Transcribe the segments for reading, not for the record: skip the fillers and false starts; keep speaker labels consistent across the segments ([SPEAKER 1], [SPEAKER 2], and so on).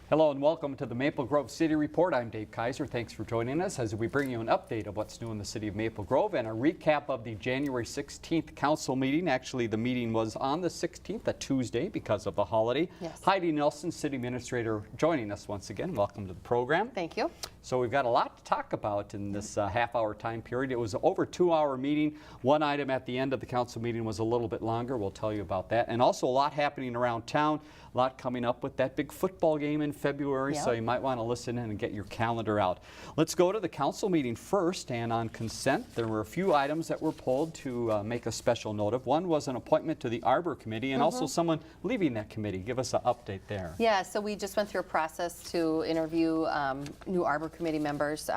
[SPEAKER 1] Hello and welcome to the Maple Grove City Report. I'm Dave Kaiser. Thanks for joining us as we bring you an update of what's new in the city of Maple Grove and a recap of the January 16th council meeting. Actually, the meeting was on the 16th, a Tuesday, because of the holiday.
[SPEAKER 2] Yes.
[SPEAKER 1] Heidi Nelson, City Administrator, joining us once again. Welcome to the program.
[SPEAKER 2] Thank you.
[SPEAKER 1] So we've got a lot to talk about in this half-hour time period. It was an over 2-hour meeting. One item at the end of the council meeting was a little bit longer. We'll tell you about that. And also a lot happening around town. A lot coming up with that big football game in February, so you might want to listen in and get your calendar out. Let's go to the council meeting first, and on consent, there were a few items that were pulled to make a special note of. One was an appointment to the Arbor Committee, and also someone leaving that committee. Give us an update there.
[SPEAKER 2] Yeah, so we just went through a process to interview new Arbor Committee members.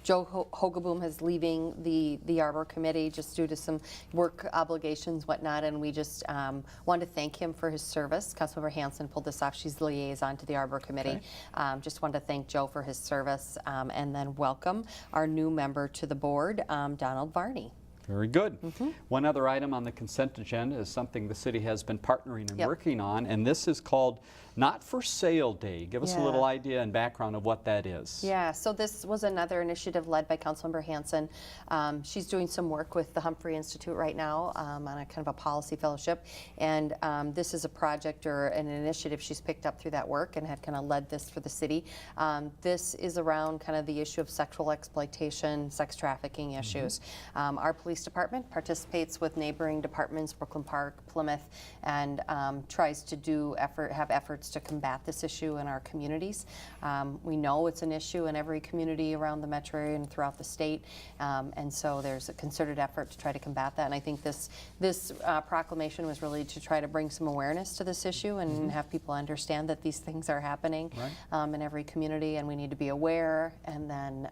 [SPEAKER 2] Joe Hogaboom is leaving the Arbor Committee just due to some work obligations, whatnot, and we just wanted to thank him for his service. Councilmember Hanson pulled this off. She's the liaison to the Arbor Committee. Okay. Just wanted to thank Joe for his service and then welcome our new member to the board, Donald Varney.
[SPEAKER 1] Very good. One other item on the consent agenda is something the city has been partnering and working on, and this is called Not for Sale Day. Give us a little idea and background of what that is.
[SPEAKER 2] Yeah, so this was another initiative led by Councilmember Hanson. She's doing some work with the Humphrey Institute right now on a kind of a policy fellowship, and this is a project or an initiative she's picked up through that work and had kind of led this for the city. This is around kind of the issue of sexual exploitation, sex trafficking issues. Our police department participates with neighboring departments, Brooklyn Park, Plymouth, and tries to have efforts to combat this issue in our communities. We know it's an issue in every community around the metro area and throughout the state, and so there's a concerted effort to try to combat that. And I think this proclamation was really to try to bring some awareness to this issue and have people understand that these things are happening in every community, and we need to be aware, and then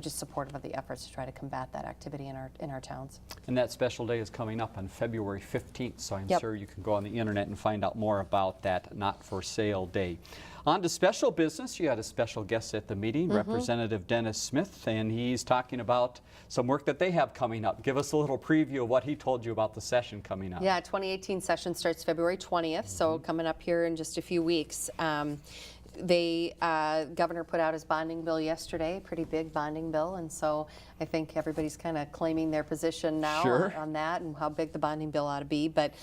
[SPEAKER 2] just supportive of the efforts to try to combat that activity in our towns.
[SPEAKER 1] And that special day is coming up on February 15th, so I'm sure you can go on the internet and find out more about that Not for Sale Day. On to special business, you had a special guest at the meeting, Representative Dennis Smith, and he's talking about some work that they have coming up. Give us a little preview of what he told you about the session coming up.
[SPEAKER 2] Yeah, 2018 session starts February 20th, so coming up here in just a few weeks. Governor put out his bonding bill yesterday, pretty big bonding bill, and so I think everybody's kind of claiming their position now on that and how big the bonding bill ought to be. But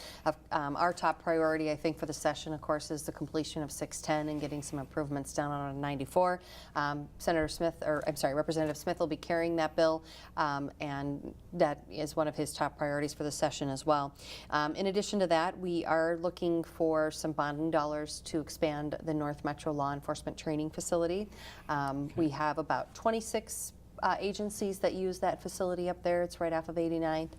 [SPEAKER 2] our top priority, I think, for the session, of course, is the completion of 610 and getting some improvements down on 94. Representative Smith will be carrying that bill, and that is one of his top priorities for the session as well. In addition to that, we are looking for some bonding dollars to expand the North Metro Law Enforcement Training Facility. We have about 26 agencies that use that facility up there. It's right off of 89th,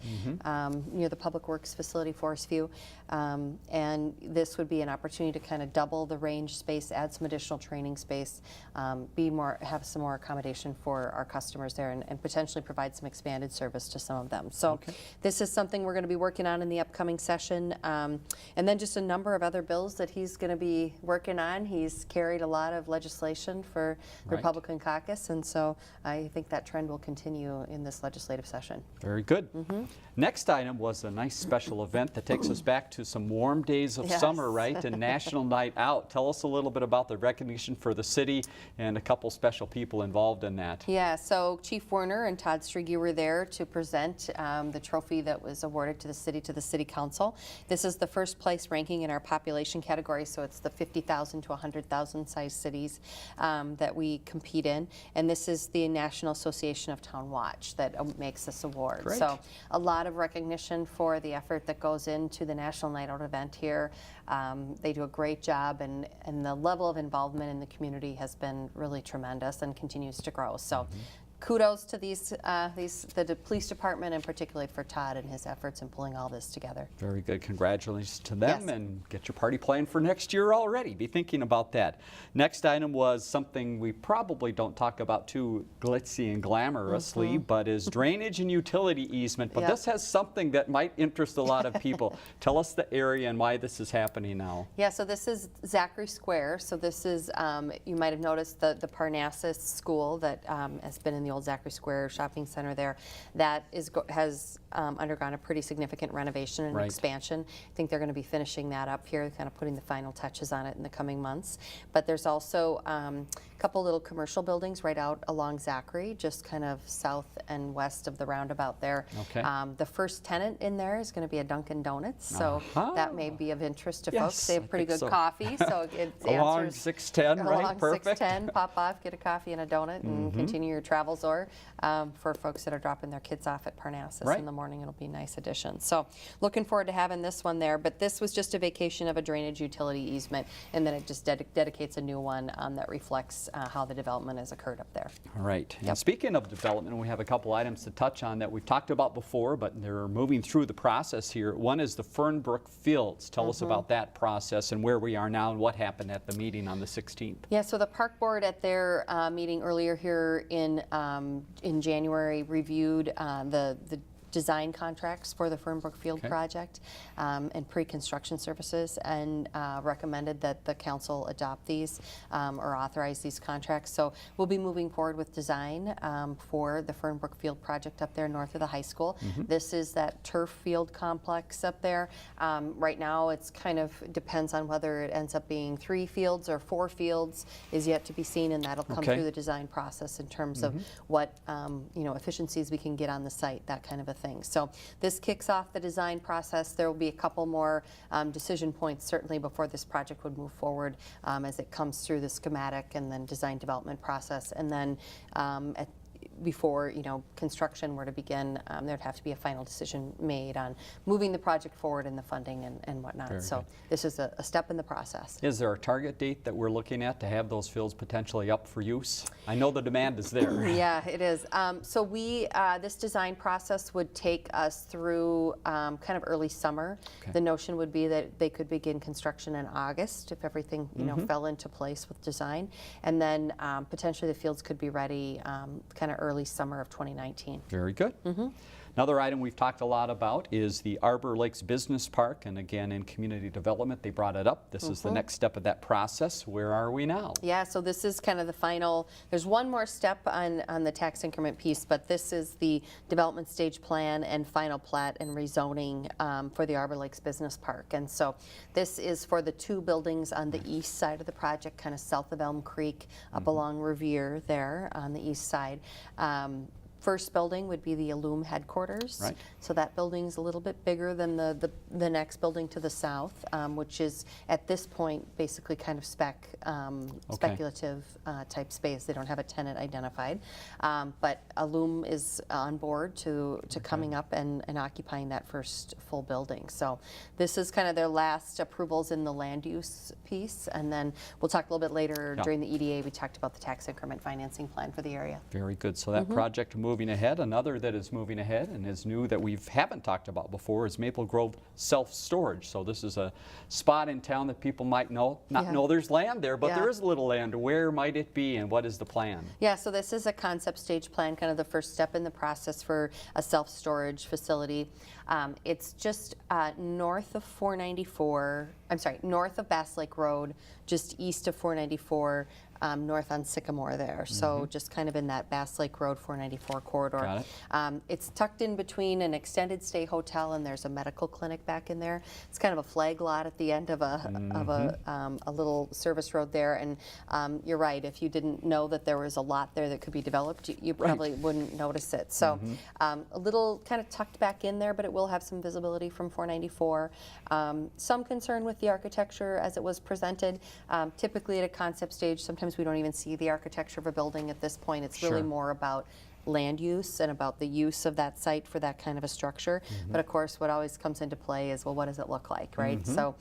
[SPEAKER 2] near the Public Works facility, Forest View. And this would be an opportunity to kind of double the range space, add some additional training space, have some more accommodation for our customers there, and potentially provide some expanded service to some of them. So this is something we're going to be working on in the upcoming session. And then just a number of other bills that he's going to be working on. He's carried a lot of legislation for the Republican caucus, and so I think that trend will continue in this legislative session.
[SPEAKER 1] Very good. Next item was a nice special event that takes us back to some warm days of summer, right? And National Night Out. Tell us a little bit about the recognition for the city and a couple special people involved in that.
[SPEAKER 2] Yeah, so Chief Werner and Todd Strigi were there to present the trophy that was awarded to the City Council. This is the first place ranking in our population category, so it's the 50,000 to 100,000 size cities that we compete in. And this is the National Association of Town Watch that makes this award.
[SPEAKER 1] Great.
[SPEAKER 2] So a lot of recognition for the effort that goes into the National Night Out event here. They do a great job, and the level of involvement in the community has been really tremendous and continues to grow. So kudos to the police department, and particularly for Todd and his efforts in pulling all this together.
[SPEAKER 1] Very good. Congratulations to them, and get your party planned for next year already. Be thinking about that. Next item was something we probably don't talk about too glitzy and glamorously, but is drainage and utility easement. But this has something that might interest a lot of people. Tell us the area and why this is happening now.
[SPEAKER 2] Yeah, so this is Zachary Square. So this is, you might have noticed the Parnassus School that has been in the old Zachary Square shopping center there. That has undergone a pretty significant renovation and
[SPEAKER 1] Right.
[SPEAKER 2] expansion. I think they're going to be finishing that up here, kind of putting the final touches on it in the coming months. But there's also a couple little commercial buildings right out along Zachary, just kind of south and west of the roundabout there.
[SPEAKER 1] Okay.
[SPEAKER 2] The first tenant in there is going to be a Dunkin' Donuts, so that may be of interest to
[SPEAKER 1] Yes,
[SPEAKER 2] folks. They
[SPEAKER 1] I
[SPEAKER 2] have pretty
[SPEAKER 1] think
[SPEAKER 2] good
[SPEAKER 1] so.
[SPEAKER 2] coffee, so it
[SPEAKER 1] Along
[SPEAKER 2] answers
[SPEAKER 1] 610, right?
[SPEAKER 2] along
[SPEAKER 1] Perfect.
[SPEAKER 2] 610, pop off, get a coffee and a donut, and continue your travels. Or for folks that are dropping their kids off at Parnassus
[SPEAKER 1] Right.
[SPEAKER 2] in the morning, it'll be a nice addition. So looking forward to having this one there. But this was just a vacation of a drainage utility easement, and then it just dedicates a new one that reflects how the development has occurred up there.
[SPEAKER 1] All right. And speaking of development, we have a couple items to touch on that we've talked about before, but they're moving through the process here. One is the Fernbrook Fields. Tell us about that process and where we are now and what happened at the meeting on the 16th.
[SPEAKER 2] Yeah, so the park board at their meeting earlier here in January reviewed the design contracts for the Fernbrook Field project and pre-construction services, and recommended that the council adopt these or authorize these contracts. So we'll be moving forward with design for the Fernbrook Field project up there north of the high school. This is that turf field complex up there. Right now it's kind of depends on whether it ends up being 3 fields or 4 fields is yet to be seen, and that'll come through the design process in terms of what efficiencies we can get on the site, that kind of a thing. So this kicks off the design process. There will be a couple more decision points certainly before this project would move forward as it comes through the schematic and then design development process, and then before construction were to begin, there'd have to be a final decision made on moving the project forward and the funding and whatnot.
[SPEAKER 1] Very
[SPEAKER 2] so
[SPEAKER 1] good.
[SPEAKER 2] this is a step in the process.
[SPEAKER 1] Is there a target date that we're looking at to have those fields potentially up for use? I know the demand is there.
[SPEAKER 2] Yeah, it is. So this design process would take us through kind of early summer. The notion would be that they could begin construction in August if everything fell into place with design, and then potentially the fields could be ready kind of early summer of 2019.
[SPEAKER 1] Very good. Another item we've talked a lot about is the Arbor Lakes Business Park, and again in community development they brought it up. This is the next step of that process. Where are we now?
[SPEAKER 2] Yeah, so this is kind of the final, there's one more step on the tax increment piece, but this is the development stage plan and final plat and rezoning for the Arbor Lakes Business Park. And so this is for the 2 buildings on the east side of the project, kind of south of Elm Creek, up along Revere there on the east side. First building would be the Illume headquarters.
[SPEAKER 1] Right.
[SPEAKER 2] So that building's a little bit bigger than the next building to the south, which is at this point basically kind of speculative type space. They don't have a tenant identified, but Illume is on board to coming up and occupying that first full building. So this is kind of their last approvals in the land use piece, and then we'll talk a little bit later during the EDA. We talked about the tax increment financing plan for the area.
[SPEAKER 1] Very good. So that project moving ahead. Another that is moving ahead and is new that we haven't talked about before is Maple Grove Self-Storage. So this is a spot in town that people might not know there's land there, but there is a little land. Where might it be and what is the plan?
[SPEAKER 2] Yeah, so this is a concept stage plan, kind of the first step in the process for a self-storage facility. It's just north of 494, I'm sorry, north of Bass Lake Road, just east of 494, north on Sycamore there. So just kind of in that Bass Lake Road 494 corridor.
[SPEAKER 1] Got it.
[SPEAKER 2] It's tucked in between an extended stay hotel and there's a medical clinic back in there. It's kind of a flag lot at the end of a little service road there. And you're right, if you didn't know that there was a lot there that could be developed, you probably wouldn't notice it. So a little kind of tucked back in there, but it will have some visibility from 494. Some concern with the architecture as it was presented. Typically at a concept stage, sometimes we don't even see the architecture of a building at this point. It's really more about land use and about the use of that site for that kind of a structure. But of course, what always comes into play is, well, what does it look like, right? So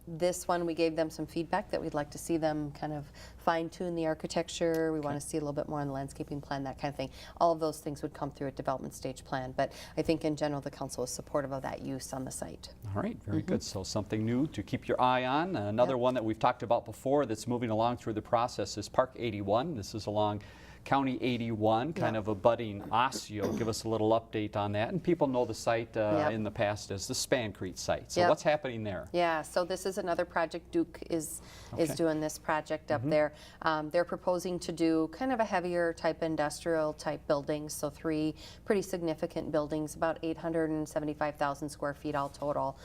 [SPEAKER 2] this one, we gave them some feedback that we'd like to see them kind of fine-tune the architecture. We want to see a little bit more on the landscaping plan, that kind of thing. All of those things would come through a development stage plan. But I think in general, the council is supportive of that use on the site.
[SPEAKER 1] All right, very good. So something new to keep your eye on. Another one that we've talked about before that's moving along through the process is Park 81. This is along County 81, kind of a budding Osseo. Give us a little update on that. And people know the site in the past as the Spancrete site. So what's happening there?
[SPEAKER 2] Yeah, so this is another project. Duke is doing this project up there. They're proposing to do kind of a heavier type industrial type buildings. So 3 pretty significant buildings, about 875,000 square feet all total.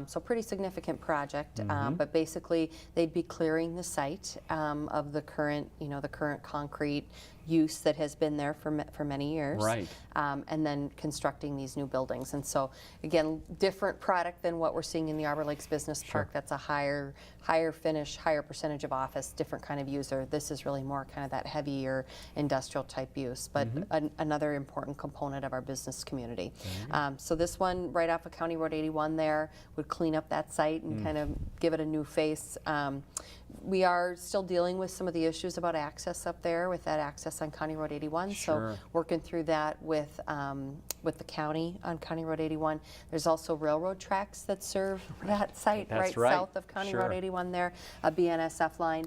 [SPEAKER 2] So pretty significant project. But basically they'd be clearing the site of the current, the current concrete use that has been there for many years,
[SPEAKER 1] right?
[SPEAKER 2] And then constructing these new buildings. And so again, different product than what we're seeing in the Arbor Lakes Business Park. That's a higher finish, higher percentage of office, different kind of user. This is really more kind of that heavier industrial type use, but another important component of our business community. So this one right off of County Road 81 there would clean up that site and kind of give it a new face. We are still dealing with some of the issues about access up there with that access on County Road 81. So working through that with the county on County Road 81. There's also railroad tracks that serve that site right south of County Road 81 there, a BNSF line.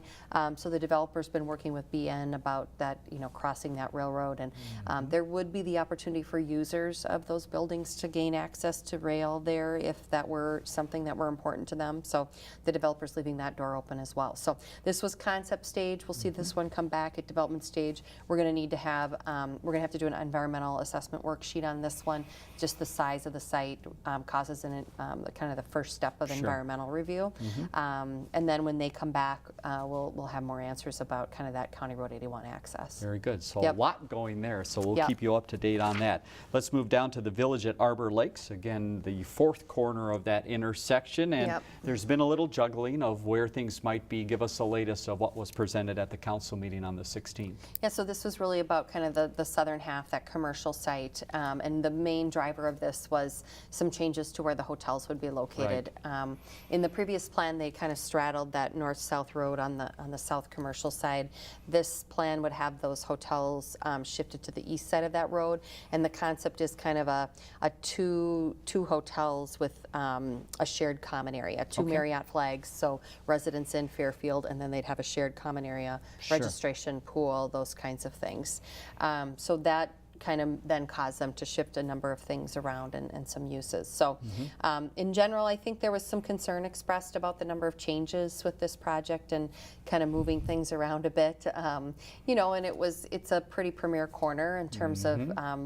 [SPEAKER 2] So the developer's been working with BN about that, crossing that railroad. And there would be the opportunity for users of those buildings to gain access to rail there if that were something that were important to them. So the developer's leaving that door open as well. So this was concept stage. We'll see this one come back at development stage. We're going to need to have, to do an environmental assessment worksheet on this one. Just the size of the site causes kind of the first step of environmental review. And then when they come back, we'll have more answers about kind of that County Road 81 access.
[SPEAKER 1] Very good. So a lot going there. So we'll keep you up to date on that. Let's move down to the village at Arbor Lakes. Again, the 4th corner of that intersection. And there's been a little juggling of where things might be. Give us the latest of what was presented at the council meeting on the 16th. Yeah,
[SPEAKER 2] so this was really about kind of the southern half, that commercial site. And the main driver of this was some changes to where the hotels would be located. In the previous plan, they kind of straddled that north-south road on the south commercial side. This plan would have those hotels shifted to the east side of that road. And the concept is kind of a two hotels with a shared common area, 2 Marriott flags, so residents in Fairfield, and then they'd have a shared common area, registration, pool, those kinds of things. So that kind of then caused them to shift a number of things around and some uses. So in general, I think there was some concern expressed about the number of changes with this project and kind of moving things around a bit. And it's a pretty premier corner in terms of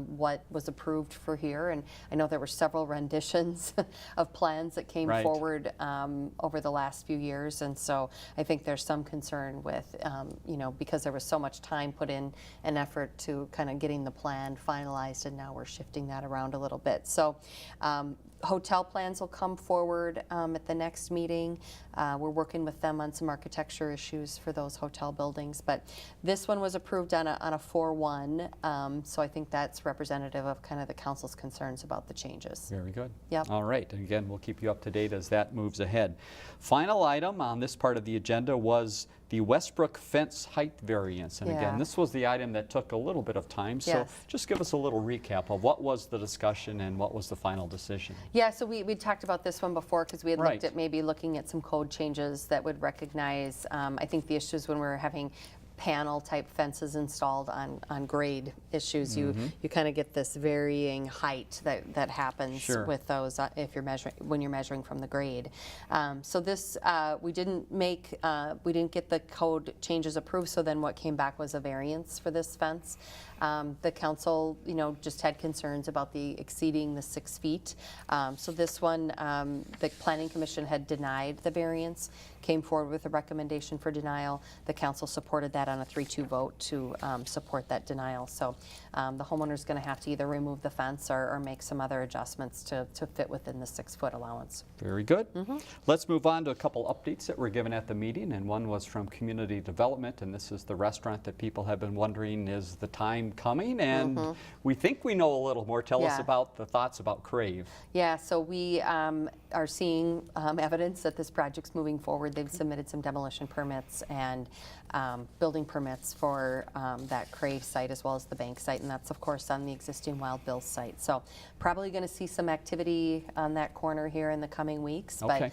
[SPEAKER 2] what was approved for here. And I know there were several renditions of plans that came forward over the last few years. And so I think there's some concern with, because there was so much time put in and effort to kind of getting the plan finalized, and now we're shifting that around a little bit. So hotel plans will come forward at the next meeting. We're working with them on some architecture issues for those hotel buildings, but this one was approved on a 4-1, so I think that's representative of kind of the council's concerns about the changes.
[SPEAKER 1] Very good.
[SPEAKER 2] Yep.
[SPEAKER 1] All right, and again, we'll keep you up to date as that moves ahead. Final item on this part of the agenda was the Westbrook Fence height variance. And again, this was the item that took a little bit of time. So just give us a little recap of what was the discussion and what was the final decision.
[SPEAKER 2] Yeah, so we talked about this one before because we had looked at maybe looking at some code changes that would recognize, I think the issues when we were having panel type fences installed on grade issues, you kind of get this varying height that happens with those if you're when you're measuring from the grade. So this we didn't get the code changes approved. So then what came back was a variance for this fence. The council, just had concerns about the exceeding the 6 feet. So this one, the Planning Commission had denied the variance, came forward with a recommendation for denial. The council supported that on a 3-2 vote to support that denial. So the homeowner's going to have to either remove the fence or make some other adjustments to fit within the 6-foot allowance.
[SPEAKER 1] Very good. Let's move on to a couple updates that were given at the meeting, and one was from Community Development, and this is the restaurant that people have been wondering, is the time coming? And we think we know a little more. Tell us about the thoughts about Krave.
[SPEAKER 2] Yeah, so we are seeing evidence that this project's moving forward. They've submitted some demolition permits and building permits for that Krave site as well as the bank site, and that's of course on the existing Wild Bill's site. So probably going to see some activity on that corner here in the coming weeks, but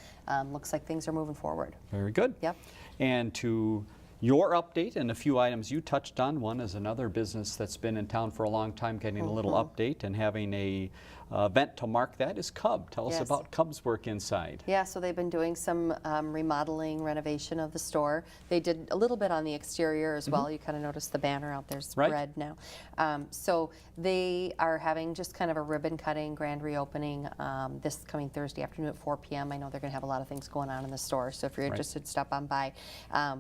[SPEAKER 2] looks like things are moving forward.
[SPEAKER 1] Very good.
[SPEAKER 2] Yep.
[SPEAKER 1] And to your update and a few items you touched on. One is another business that's been in town for a long time getting a little update and having a event to mark that is Cub. Tell us
[SPEAKER 2] Yes.
[SPEAKER 1] about Cub's work inside.
[SPEAKER 2] Yeah, so they've been doing some remodeling, renovation of the store. They did a little bit on the exterior as well. You kind of notice the banner out there is
[SPEAKER 1] Right.
[SPEAKER 2] red now. So they are having just kind of a ribbon cutting, grand reopening this coming Thursday afternoon at 4 p.m. I know they're going to have a lot of things going on in the store, so if you're interested, stop on by.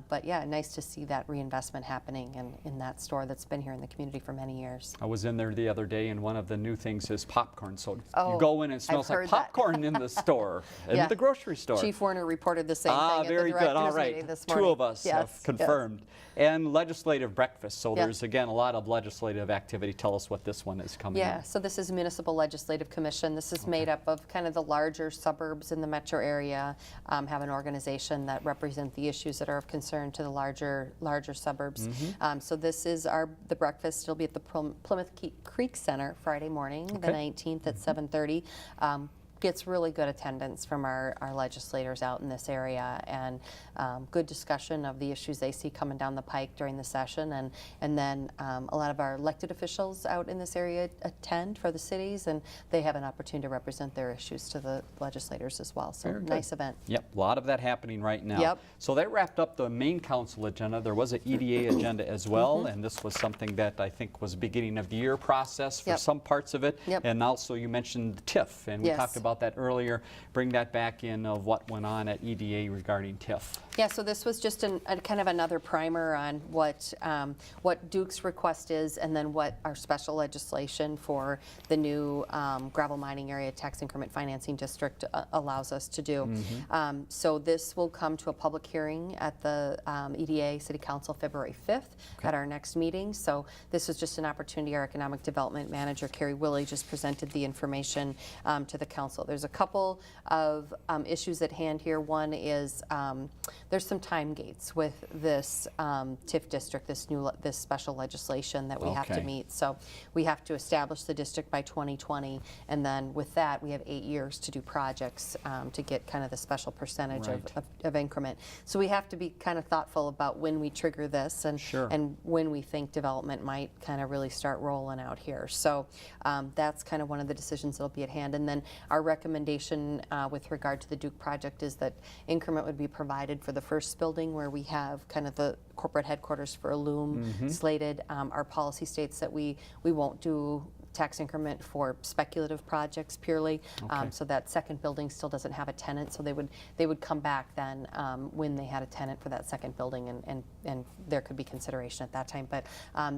[SPEAKER 2] But yeah, nice to see that reinvestment happening in that store that's been here in the community for many years.
[SPEAKER 1] I was in there the other day, and one of the new things is popcorn. So
[SPEAKER 2] Oh,
[SPEAKER 1] you go in and it smells
[SPEAKER 2] I've
[SPEAKER 1] like
[SPEAKER 2] heard that.
[SPEAKER 1] popcorn in the store, in
[SPEAKER 2] Yeah.
[SPEAKER 1] the grocery store.
[SPEAKER 2] Chief Warner reported the same thing at
[SPEAKER 1] Very
[SPEAKER 2] the
[SPEAKER 1] good. All
[SPEAKER 2] directors
[SPEAKER 1] right.
[SPEAKER 2] meeting this morning.
[SPEAKER 1] Two of us have
[SPEAKER 2] Yes,
[SPEAKER 1] confirmed. And legislative breakfast. So
[SPEAKER 2] Yeah.
[SPEAKER 1] there's, again, a lot of legislative activity. Tell us what this one is coming
[SPEAKER 2] Yeah,
[SPEAKER 1] up.
[SPEAKER 2] so this is Municipal Legislative Commission. This is made up of kind of the larger suburbs in the metro area, have an organization that represent the issues that are of concern to the larger suburbs. So this is the breakfast. It'll be at the Plymouth Creek Center Friday morning, the 19th at 7:30. Gets really good attendance from our legislators out in this area, and good discussion of the issues they see coming down the pike during the session, and then a lot of our elected officials out in this area attend for the cities, and they have an opportunity to represent their issues to the legislators as well. So
[SPEAKER 1] Very good.
[SPEAKER 2] nice event.
[SPEAKER 1] Yep, a lot of that happening right now.
[SPEAKER 2] Yep.
[SPEAKER 1] So that wrapped up the main council agenda. There was an EDA agenda as well, and this was something that I think was a beginning of the year process for
[SPEAKER 2] Yep.
[SPEAKER 1] some parts of it.
[SPEAKER 2] Yep.
[SPEAKER 1] And also you mentioned the TIF, and we
[SPEAKER 2] Yes.
[SPEAKER 1] talked about that earlier. Bring that back in of what went on at EDA regarding TIF.
[SPEAKER 2] Yeah, so this was just a kind of another primer on what Duke's request is, and then what our special legislation for the new gravel mining area tax increment financing district allows us to do. So this will come to a public hearing at the EDA City Council February 5th at our next meeting. So this was just an opportunity. Our Economic Development Manager, Carrie Willey, just presented the information to the council. There's a couple of issues at hand here. One is there's some time gates with this TIF district, this special legislation that we have to
[SPEAKER 1] Okay.
[SPEAKER 2] meet. So we have to establish the district by 2020, and then with that we have 8 years to do projects to get kind of the special percentage of increment. So we have to be kind of thoughtful about when we trigger this, and
[SPEAKER 1] Sure.
[SPEAKER 2] and when we think development might kind of really start rolling out here. So that's kind of one of the decisions that'll be at hand. And then our recommendation with regard to the Duke project is that increment would be provided for the first building, where we have kind of the corporate headquarters for Illume slated. Our policy states that we won't do tax increment for speculative projects purely. So that second building still doesn't have a tenant, so they would come back then when they had a tenant for that second building, and there could be consideration at that time. But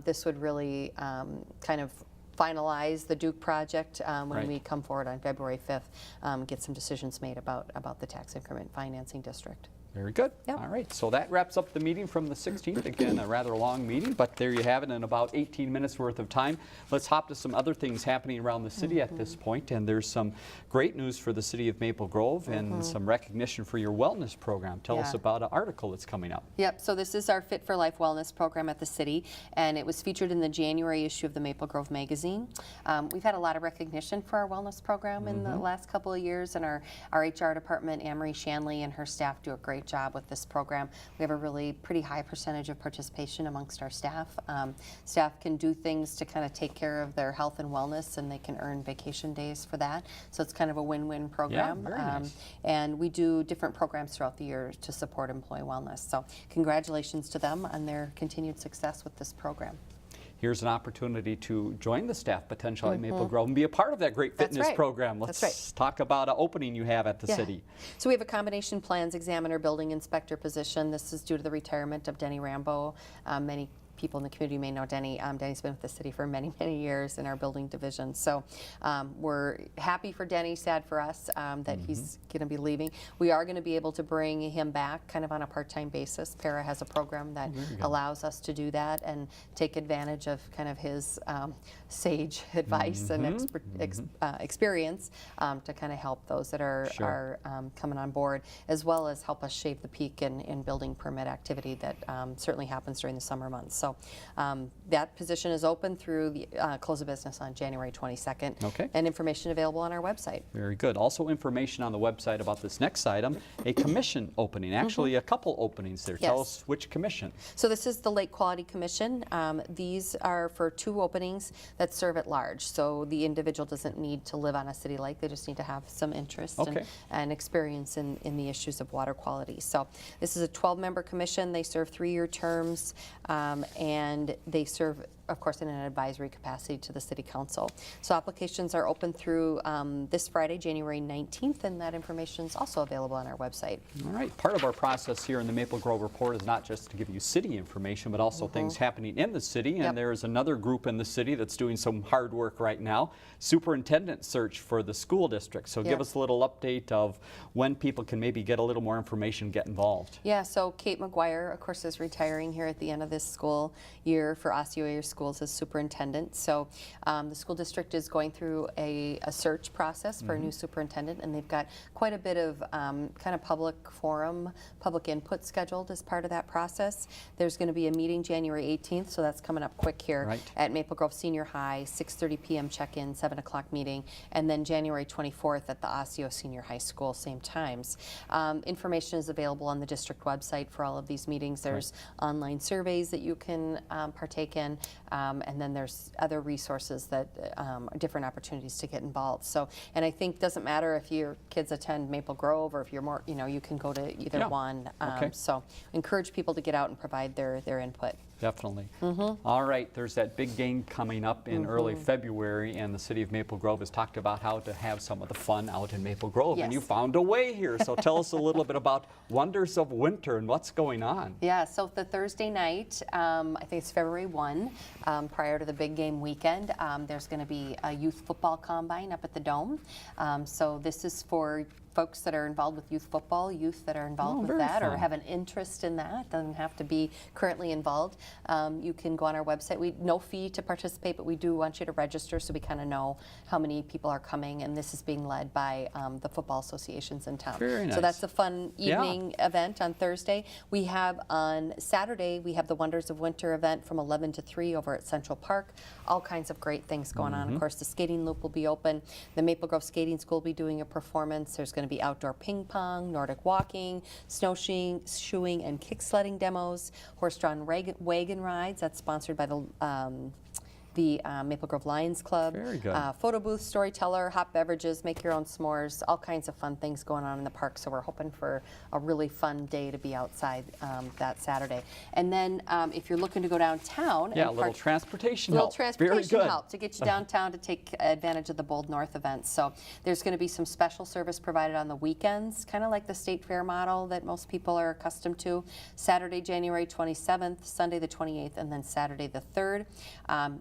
[SPEAKER 2] this would really kind of finalize the Duke project when we come forward on February 5th, get some decisions made about the tax increment financing district.
[SPEAKER 1] Very good.
[SPEAKER 2] Yep.
[SPEAKER 1] All right, so that wraps up the meeting from the 16th. Again, a rather long meeting, but there you have it in about 18 minutes worth of time. Let's hop to some other things happening around the city at this point, and there's some great news for the city of Maple Grove and some recognition for your wellness program. Tell us
[SPEAKER 2] Yeah.
[SPEAKER 1] about an article that's coming up.
[SPEAKER 2] Yep, so this is our Fit for Life wellness program at the city, and it was featured in the January issue of the Maple Grove magazine. We've had a lot of recognition for our wellness program in the last couple of years, and our HR department, Anne-Marie Shanley, and her staff do a great job with this program. We have a really pretty high percentage of participation amongst our staff. Staff can do things to kind of take care of their health and wellness, and they can earn vacation days for that. So it's kind of a win-win program.
[SPEAKER 1] very nice.
[SPEAKER 2] And we do different programs throughout the year to support employee wellness. So congratulations to them on their continued success with this program.
[SPEAKER 1] Here's an opportunity to join the staff potentially at Maple Grove and be a part of that great
[SPEAKER 2] That's
[SPEAKER 1] fitness
[SPEAKER 2] right.
[SPEAKER 1] program.
[SPEAKER 2] That's
[SPEAKER 1] Let's talk about an opening you have at the
[SPEAKER 2] Yeah.
[SPEAKER 1] city.
[SPEAKER 2] So we have a combination plans examiner building inspector position. This is due to the retirement of Denny Rambo. Many people in the community may know Denny. Denny's been with the city for many, many years in our building division. So we're happy for Denny, sad for us that he's going to be leaving. We are going to be able to bring him back kind of on a part-time basis. Para has a program that allows us to do that and take advantage of kind of his sage advice and experience to kind of help those that are coming on board, as well as help us shave the peak in building permit activity that certainly happens during the summer months. So that position is open through the close of business on January 22nd.
[SPEAKER 1] Okay.
[SPEAKER 2] And information available on our website.
[SPEAKER 1] Very good. Also information on the website about this next item, a commission opening, actually a couple openings there. Tell us which commission.
[SPEAKER 2] So this is the Lake Quality Commission. These are for 2 openings that serve at large. So the individual doesn't need to live on a city lake. They just need to have some interest and experience in the issues of water quality. So this is a 12-member commission. They serve 3-year terms, and they serve, of course, in an advisory capacity to the City Council. So applications are open through this Friday, January 19th, and that information is also available on our website.
[SPEAKER 1] All right. Part of our process here in the Maple Grove Report is not just to give you city information, but also things happening in the city. And there is another group in the city that's doing some hard work right now, Superintendent Search for the school district. So give us a little update of when people can maybe get a little more information, get involved.
[SPEAKER 2] Yeah, so Kate McGuire, of course, is retiring here at the end of this school year for Osseo Schools as superintendent. So the school district is going through a search process for a new superintendent, and they've got quite a bit of kind of public forum, public input scheduled as part of that process. There's going to be a meeting January 18th, so that's coming up quick here at Maple Grove Senior High, 6:30 p.m. check-in, 7 o'clock meeting, and then January 24th at the Osseo Senior High School, same times. Information is available on the district website for all of these meetings. There's online surveys that you can partake in, and then there's other resources that different opportunities to get involved. So, and I think doesn't matter if your kids attend Maple Grove or if you're more, you can go to either one. So encourage people to get out and provide their input.
[SPEAKER 1] Definitely. All right, there's that big game coming up in early February, and the city of Maple Grove has talked about how to have some of the fun out in Maple Grove, and you found a way here. So tell us a little bit about Wonders of Winter and what's going on. Yeah,
[SPEAKER 2] so the Thursday night, I think it's February 1, prior to the big game weekend, there's going to be a youth football combine up at the Dome. So this is for folks that are involved with youth football, youth that are involved with that or have an interest in that, doesn't have to be currently involved. You can go on our website. No fee to participate, but we do want you to register so we kind of know how many people are coming, and this is being led by the football associations in town.
[SPEAKER 1] Very nice.
[SPEAKER 2] So that's a fun evening event on Thursday. We have on Saturday, we have the Wonders of Winter event from 11 to 3 over at Central Park. All kinds of great things going on. Of course, the skating loop will be open. The Maple Grove Skating School will be doing a performance. There's going to be outdoor ping pong, Nordic walking, snowshoeing, and kick sledding demos, horse-drawn wagon rides. That's sponsored by the Maple Grove Lions Club.
[SPEAKER 1] Very good.
[SPEAKER 2] Photo booth, storyteller, hot beverages, make your own s'mores, all kinds of fun things going on in the park. So we're hoping for a really fun day to be outside that Saturday. And then if you're looking to go downtown,
[SPEAKER 1] a little transportation
[SPEAKER 2] help.
[SPEAKER 1] help.
[SPEAKER 2] Transportation help to get you downtown to take advantage of the Bold North events. So there's going to be some special service provided on the weekends, kind of like the State Fair model that most people are accustomed to. Saturday, January 27th, Sunday the 28th, and then Saturday the 3rd.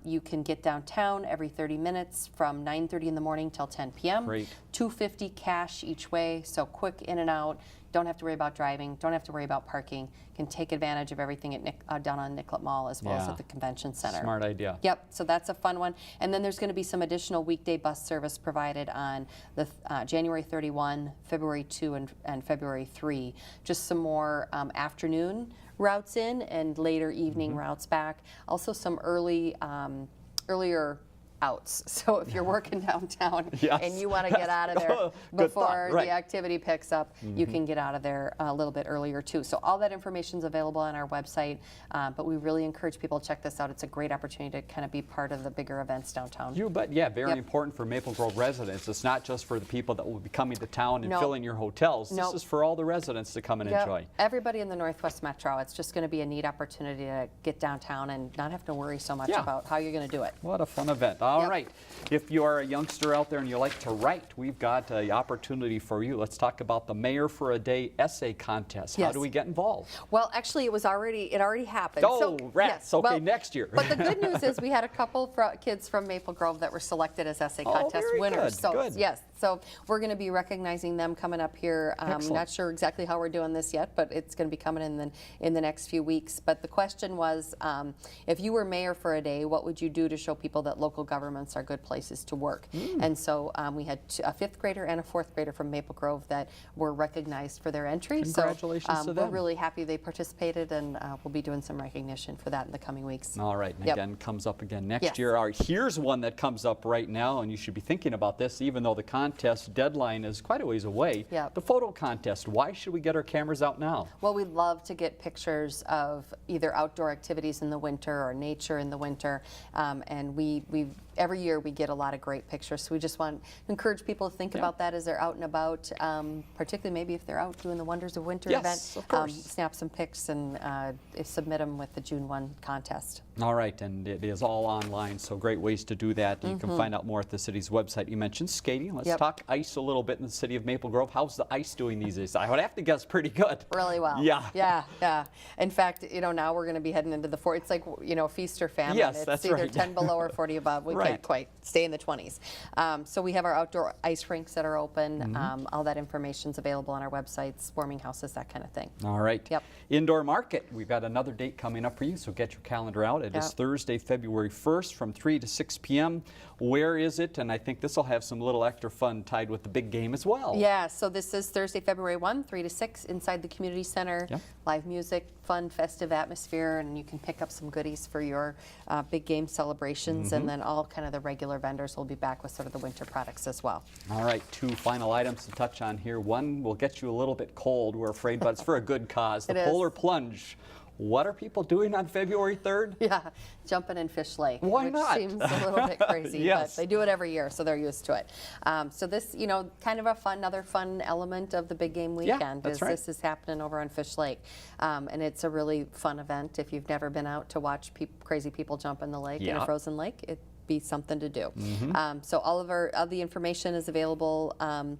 [SPEAKER 2] You can get downtown every 30 minutes from 9:30 in the morning till 10 p.m.
[SPEAKER 1] Great.
[SPEAKER 2] $2.50 cash each way, so quick in and out. Don't have to worry about driving. Don't have to worry about parking. Can take advantage of everything at down on Nicollet Mall as well as at the convention center.
[SPEAKER 1] Smart idea.
[SPEAKER 2] Yep. So that's a fun one. And then there's going to be some additional weekday bus service provided on the January 31, February 2, and February 3. Just some more afternoon routes in and later evening routes back. Also some earlier outs. So if you're working downtown and you want to get out of there before the activity picks up, you can get out of there a little bit earlier too. So all that information is available on our website, but we really encourage people to check this out. It's a great opportunity to kind of be part of the bigger events downtown.
[SPEAKER 1] You bet. Yeah, very important for Maple Grove residents. It's not just for the people that will be coming to town and filling your hotels. This is for all the residents to come and enjoy.
[SPEAKER 2] Everybody in the Northwest Metro. It's just going to be a neat opportunity to get downtown and not have to worry so much about how you're going to do it.
[SPEAKER 1] What a fun event. All right. If you are a youngster out there and you like to write, we've got an opportunity for you. Let's talk about the Mayor for a Day essay contest. How do we get involved?
[SPEAKER 2] Well, actually, it already happened.
[SPEAKER 1] Oh, rats. Okay, next year.
[SPEAKER 2] But the good news is we had a couple kids from Maple Grove that were selected as essay contest winners.
[SPEAKER 1] Good.
[SPEAKER 2] Yes. So we're going to be recognizing them coming up here. I'm not sure exactly how we're doing this yet, but it's going to be coming in the next few weeks. But the question was, if you were mayor for a day, what would you do to show people that local government governments are good places to work. And so we had a 5th grader and a 4th grader from Maple Grove that were recognized for their entry.
[SPEAKER 1] Congratulations to
[SPEAKER 2] We're
[SPEAKER 1] them.
[SPEAKER 2] really happy they participated, and we'll be doing some recognition for that in the coming weeks.
[SPEAKER 1] All right, and
[SPEAKER 2] Yep.
[SPEAKER 1] again, comes up again next
[SPEAKER 2] Yes.
[SPEAKER 1] year. All right, here's one that comes up right now, and you should be thinking about this, even though the contest deadline is quite a ways away.
[SPEAKER 2] Yep.
[SPEAKER 1] The photo contest. Why should we get our cameras out now?
[SPEAKER 2] Well, we'd love to get pictures of either outdoor activities in the winter or nature in the winter, and we every year we get a lot of great pictures. So we just want to encourage people to think about that as they're out and about, particularly maybe if they're out doing the Wonders of Winter event.
[SPEAKER 1] Yes, of course.
[SPEAKER 2] Snap some pics and submit them with the June 1 contest.
[SPEAKER 1] All right, and it is all online, so great ways to do that. You can find out more at the city's website. You mentioned skating. Let's
[SPEAKER 2] Yep.
[SPEAKER 1] talk ice a little bit in the city of Maple Grove. How's the ice doing these days? I would have to guess pretty good.
[SPEAKER 2] Really well.
[SPEAKER 1] Yeah.
[SPEAKER 2] Yeah. In fact, now we're going to be heading into the it's like, feast or famine.
[SPEAKER 1] Yes,
[SPEAKER 2] it's
[SPEAKER 1] that's
[SPEAKER 2] either
[SPEAKER 1] right.
[SPEAKER 2] 10 below or 40 above. We
[SPEAKER 1] Right.
[SPEAKER 2] can't quite stay in the 20s. So we have our outdoor ice rinks that are open. All that information's available on our websites, warming houses, that kind of thing.
[SPEAKER 1] All right.
[SPEAKER 2] Yep.
[SPEAKER 1] Indoor market. We've got another date coming up for you, so get your calendar out. It is
[SPEAKER 2] Yep.
[SPEAKER 1] Thursday, February 1st from 3 to 6 p.m. Where is it? And I think this will have some little extra fun tied with the big game as well.
[SPEAKER 2] Yeah, so this is Thursday, February 1, 3 to 6 inside the community center.
[SPEAKER 1] Yep.
[SPEAKER 2] Live music, fun, festive atmosphere, and you can pick up some goodies for your big game celebrations. And then all kind of the regular vendors will be back with sort of the winter products as well.
[SPEAKER 1] All right, 2 final items to touch on here. One will get you a little bit cold, we're afraid, but it's for a good cause. The
[SPEAKER 2] It is.
[SPEAKER 1] Polar Plunge. What are people doing on February 3rd?
[SPEAKER 2] Yeah, jumping in Fish Lake,
[SPEAKER 1] Why
[SPEAKER 2] which
[SPEAKER 1] not?
[SPEAKER 2] seems a little bit crazy,
[SPEAKER 1] Yes.
[SPEAKER 2] but they do it every year, so they're used to it. So this, kind of another fun element of the big game weekend.
[SPEAKER 1] that's
[SPEAKER 2] is
[SPEAKER 1] right.
[SPEAKER 2] This is happening over on Fish Lake, and it's a really fun event. If you've never been out to watch crazy people jump in the lake, in
[SPEAKER 1] Yeah.
[SPEAKER 2] a frozen lake, it'd be something to do. So all of the information is available on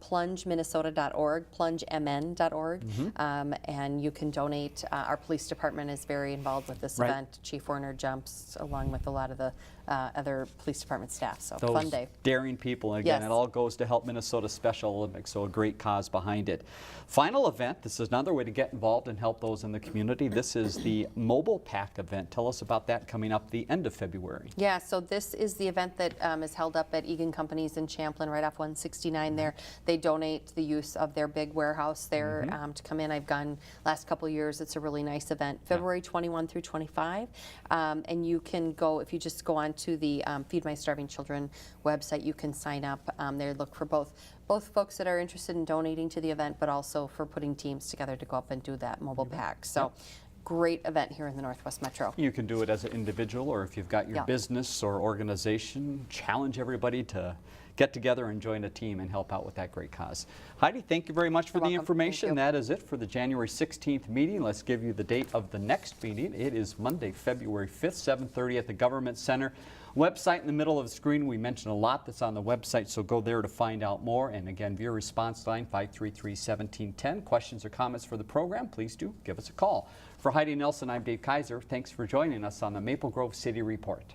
[SPEAKER 2] plungeminnesota.org, plungemn.org, and you can donate. Our police department is very involved with this
[SPEAKER 1] Right.
[SPEAKER 2] event. Chief Warner jumps along with a lot of the other police department staff. So
[SPEAKER 1] Those
[SPEAKER 2] fun day.
[SPEAKER 1] daring people. And again,
[SPEAKER 2] Yes.
[SPEAKER 1] it all goes to help Minnesota Special Olympics, so a great cause behind it. Final event, this is another way to get involved and help those in the community. This is the Mobile Pack event. Tell us about that coming up the end of February.
[SPEAKER 2] Yeah, so this is the event that is held up at Egan Companies in Champlin, right off 169 there. They donate the use of their big warehouse there to come in. I've gone last couple of years. It's a really nice event. February 21 through 25. And you can go, if you just go on to the Feed My Starving Children website, you can sign up. They look for both folks that are interested in donating to the event, but also for putting teams together to go up and do that mobile pack. So great event here in the Northwest Metro.
[SPEAKER 1] You can do it as an individual, or if you've got your
[SPEAKER 2] Yeah.
[SPEAKER 1] business or organization, challenge everybody to get together and join a team and help out with that great cause. Heidi, thank you very much for
[SPEAKER 2] You're
[SPEAKER 1] the
[SPEAKER 2] welcome.
[SPEAKER 1] information.
[SPEAKER 2] Thank you.
[SPEAKER 1] That is it for the January 16th meeting. Let's give you the date of the next meeting. It is Monday, February 5th, 7:30 at the Government Center. Website in the middle of the screen. We mentioned a lot that's on the website, so go there to find out more. And again, via response line 533-1710. Questions or comments for the program, please do give us a call. For Heidi Nelson, I'm Dave Kaiser. Thanks for joining us on the Maple Grove City Report.